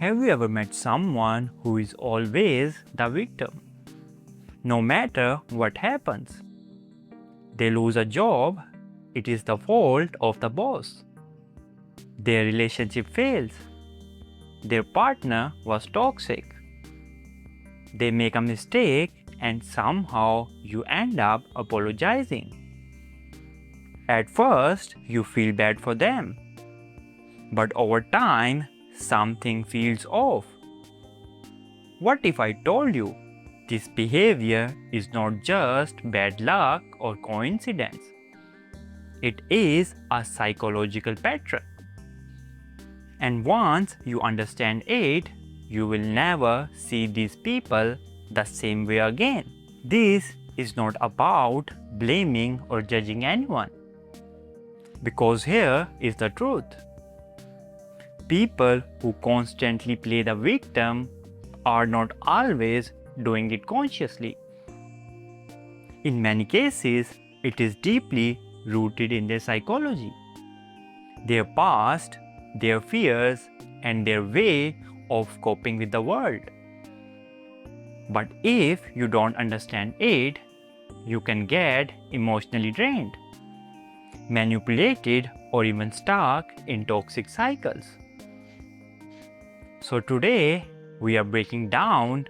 Have you ever met someone who is always the victim? No matter what happens, they lose a job, it is the fault of the boss. Their relationship fails. Their partner was toxic. They make a mistake and somehow you end up apologizing. At first, you feel bad for them. But over time, something feels off. What if I told you this behavior is not just bad luck or coincidence? It is a psychological pattern. And once you understand it, you will never see these people the same way again. This is not about blaming or judging anyone. Because here is the truth. People who constantly play the victim are not always doing it consciously. In many cases, it is deeply rooted in their psychology, their past, their fears, and their way of coping with the world. But if you don't understand it, you can get emotionally drained, manipulated, or even stuck in toxic cycles. So today, we are breaking down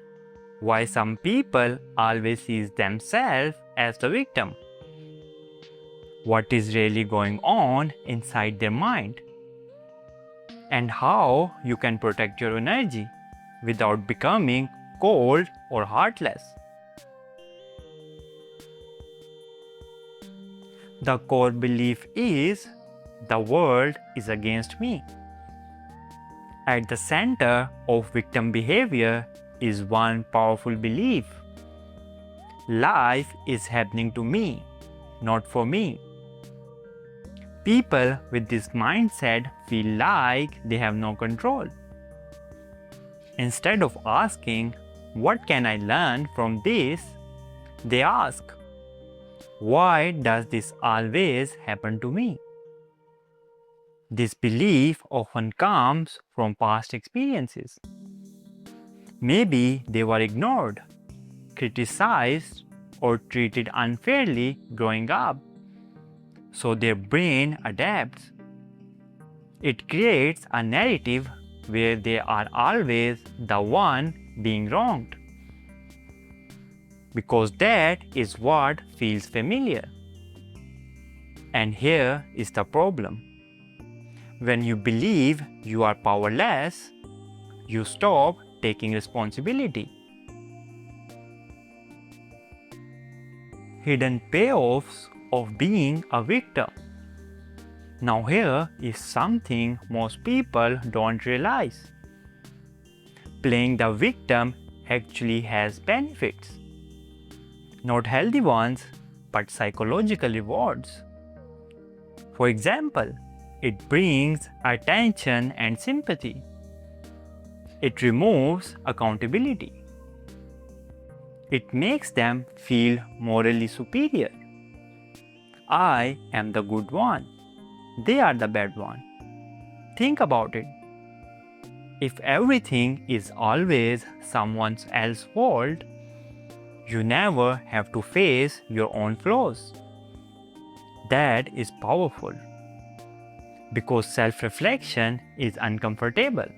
why some people always see themselves as the victim, what is really going on inside their mind, and how you can protect your energy without becoming cold or heartless. The core belief is the world is against me. At the center of victim behavior is one powerful belief. Life is happening to me, not for me. People with this mindset feel like they have no control. Instead of asking, "What can I learn from this?" they ask, "Why does this always happen to me?" This belief often comes from past experiences. Maybe they were ignored, criticized, or treated unfairly growing up, so their brain adapts. It creates a narrative where they are always the one being wronged, because that is what feels familiar. And here is the problem. When you believe you are powerless, you stop taking responsibility. Hidden payoffs of being a victim. Now here is something most people don't realize. Playing the victim actually has benefits. Not healthy ones, but psychological rewards. For example, it brings attention and sympathy. It removes accountability. It makes them feel morally superior. I am the good one. They are the bad one. Think about it. If everything is always someone else's fault, you never have to face your own flaws. That is powerful. Because self-reflection is uncomfortable.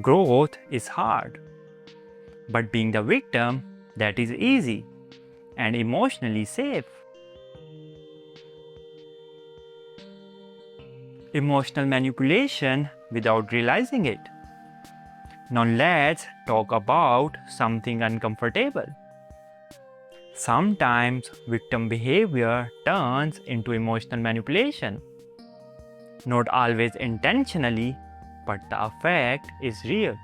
Growth is hard. But being the victim, that is easy and emotionally safe. Emotional manipulation without realizing it. Now let's talk about something uncomfortable. Sometimes victim behavior turns into emotional manipulation. Not always intentionally, but the effect is real.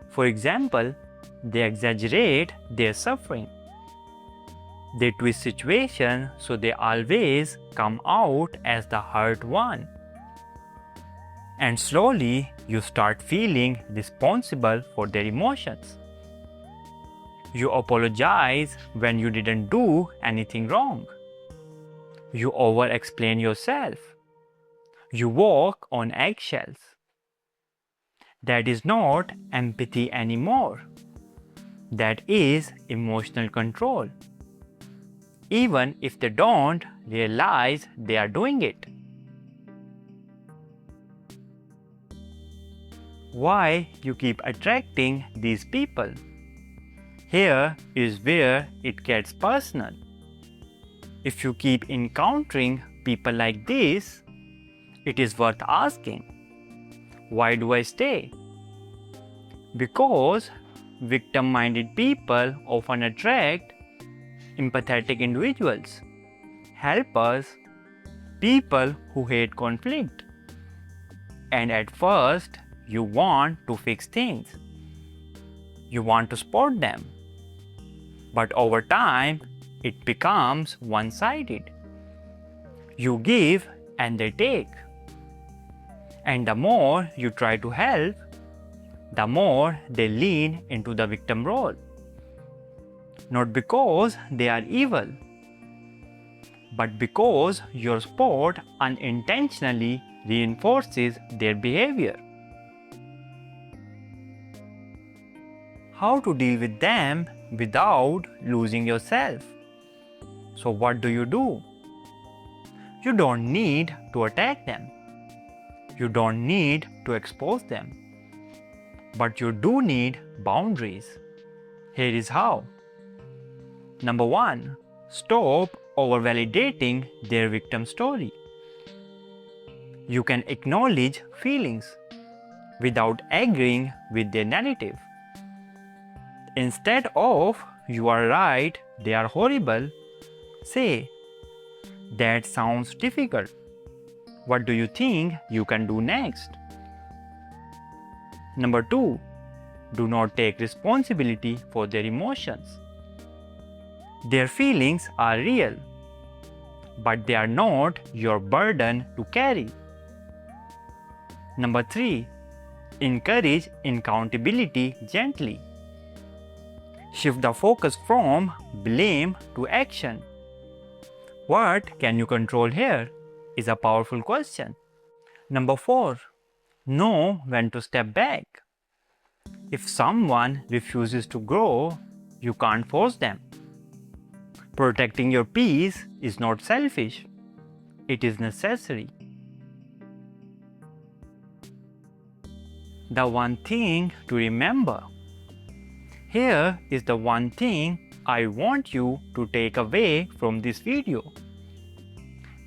For example, they exaggerate their suffering. They twist situations so they always come out as the hurt one. And slowly, you start feeling responsible for their emotions. You apologize when you didn't do anything wrong. You over-explain yourself. You walk on eggshells. That is not empathy anymore. That is emotional control. Even if they don't realize they are doing it. Why you keep attracting these people? Here is where it gets personal. If you keep encountering people like this, it is worth asking, why do I stay? Because victim-minded people often attract empathetic individuals, helpers, people who hate conflict. And at first, you want to fix things. You want to support them. But over time, it becomes one-sided. You give and they take. And the more you try to help, the more they lean into the victim role. Not because they are evil, but because your support unintentionally reinforces their behavior. How to deal with them without losing yourself? So what do? You don't need to attack them. You don't need to expose them. But you do need boundaries. Here is how. Number 1. Stop over-validating their victim story. You can acknowledge feelings without agreeing with their narrative. Instead of, you are right, they are horrible, say, that sounds difficult. What do you think you can do next? Number 2. Do not take responsibility for their emotions. Their feelings are real, but they are not your burden to carry. Number 3. Encourage accountability gently. Shift the focus from blame to action. What can you control here is a powerful question. Number 4. Know when to step back. If someone refuses to grow, you can't force them. Protecting your peace is not selfish. It is necessary. The one thing to remember. Here is the one thing I want you to take away from this video.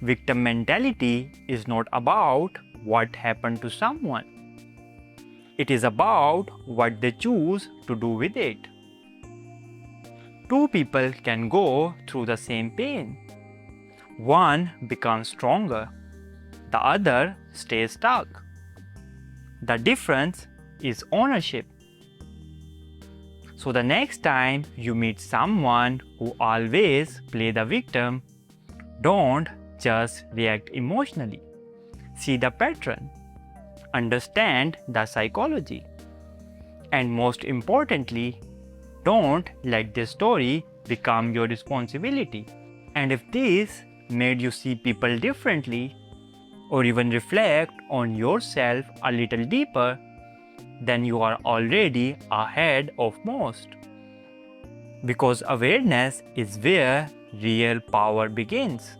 Victim mentality is not about what happened to someone. It is about what they choose to do with it. Two people can go through the same pain. One becomes stronger. The other stays stuck. The difference is ownership. So the next time you meet someone who always plays the victim, don't just react emotionally. See the pattern. Understand the psychology. And most importantly, don't let this story become your responsibility. And if this made you see people differently, or even reflect on yourself a little deeper, then you are already ahead of most. Because awareness is where real power begins.